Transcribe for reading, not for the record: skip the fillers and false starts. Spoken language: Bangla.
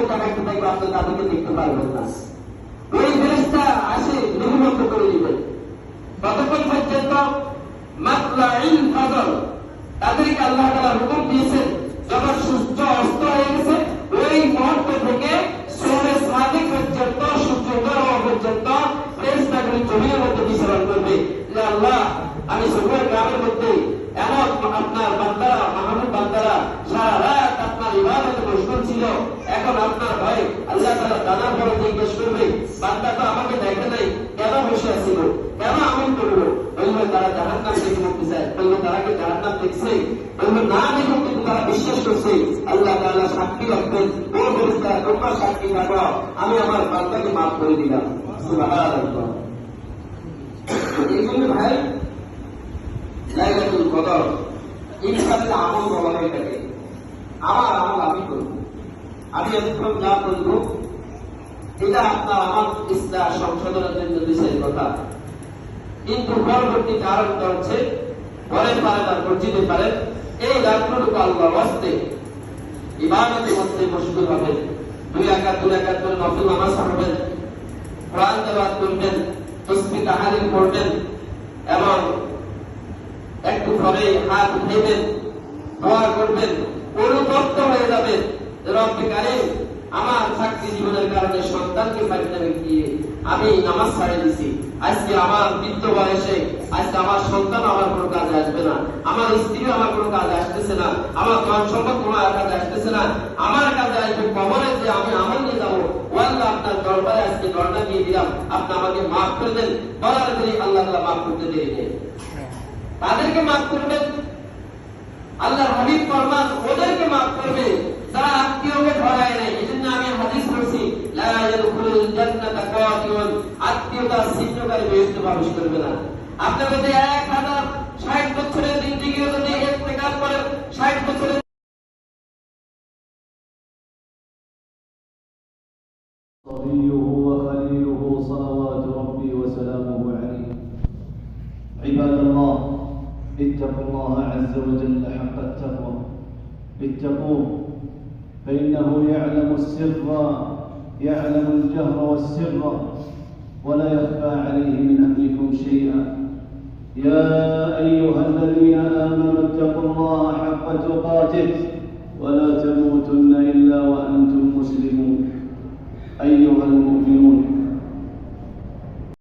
জায়গায় কোথায় আপনি তাদেরকে দেখতে পারবেন না। ওই ফেরেশতা আসে নির্মত করে দিবেন ততক্ষণ পর্যন্ত মাতলাইল ফজর, তাদেরকে আল্লাহ তাআলা হুকুম দিয়েছেন যখন সূর্য অস্ত হয়ে গেছে ওই মুহূর্ত থেকে সূর্য সাদিক পর্যন্ত, সূর্য উদয় হওয়া পর্যন্ত ফেরেশতাগুলি জমিনের মধ্যে বিচরণ করবে যে আল্লাহ, আমি সূর্যের গ্রামের মধ্যে এমন আপনার বান্দারা, মাহমুদ বান্দারা সারা রাত আপনার ইবাদতে মশগুল ছিল, এখন আপনার ভাই আল্লাহ তাআলা দানার পরে জিজ্ঞেস করবে বান্দা তো আমাকে দেখে নাই, কেন বসে আছিল, কেন আমল করলো? বলবে তারা জাহান্নাম দেখে মুক্তি চায়। বলবে তারা কি জাহান্নাম দেখছে? বলবে না দেখুন, কিন্তু তারা বিশ্বাস করছে। আল্লাহ তাআলা সাক্ষী রাখবেন, ও ফেরেশতা তোমরা সাক্ষী থাকো, আমি আমার বান্দাকে মাফ করে দিলাম। সুবহানাল্লাহ। এই জন্য ভাই লাইলাতুল কদর ইনশাআল্লাহ আমল বলা হয়ে থাকে। আমার আমল আমি করব, আমি এতক্ষণ যা বলব এটা আপনার আমার ইসলাম সংশোধনের জন্য বিষয়ের কথা, কিন্তু পরবর্তী কারণটা হচ্ছে পরে পারে তার পরিচিত পারেন এই রাতটুকু আল্লাহর ওয়াস্তে ইবাদতের মধ্যে মশগুল হবেন। 2 রাকাত করে নফল নামাজ পড়বেন, কোরআন তেলাওয়াত করবেন, তাসবিহ তাহলিল করবেন এবং একটু পরে হাত উঠাইবেন, দোয়া করবেন, অনুতপ্ত হয়ে যাবেন রব্বে কারীম, আমার চাকরি জীবনের কারণে সন্তানকে পারিশ্রমিক দিয়ে আমি নামাজ ছাড়ে দিছি, আজকে আমার বৃদ্ধ বয়সে আজকে আমার সন্তান আমার কোনো কাজে আসবে না, আমার স্ত্রী আমার কোনো কাজে আসতেছে না, আমার ধন সম্পদ কোনো কাজে আসতেছে না, আমার কাজে আসবে কবরে যে আমি আমল নিয়ে যাবো। ও আল্লাহ, আপনার দরবারে আজকে দরজা দিয়ে দিলাম, আপনি আমাকে মাফ করে দেন। বলার দেরি আল্লাহ তাআলা মাফ করতে দেরি নেই, তাদেরকে মাফ করবেন। আল্লাহর হাবিব ফরমান ওদেরকে মাফ করবে যারা আত্মীয়কে ধরায় নাই। এজন্য আমি হাদিস পড়ছি, লা ইয়াদখুলুল জান্নাতা কাতিউন, আত্মীয়তা ছিন্নকারী বেহেশতে প্রবেশ করবে না। আপনি যদি 1060 বছরের জিন্দেগি যদি ইন্তেকাল করেন, 60 বছরের صفيه وخليله صلوات ربي وسلامه عليه. عباد الله، اتقوا الله عز وجل حق التقوى، اتقوه فإنه يعلم السر، يعلم الجهر والسر، ولا يخفى عليه من أمركم شيئا. يا أيها الذين آمنوا اتقوا الله حق تقاته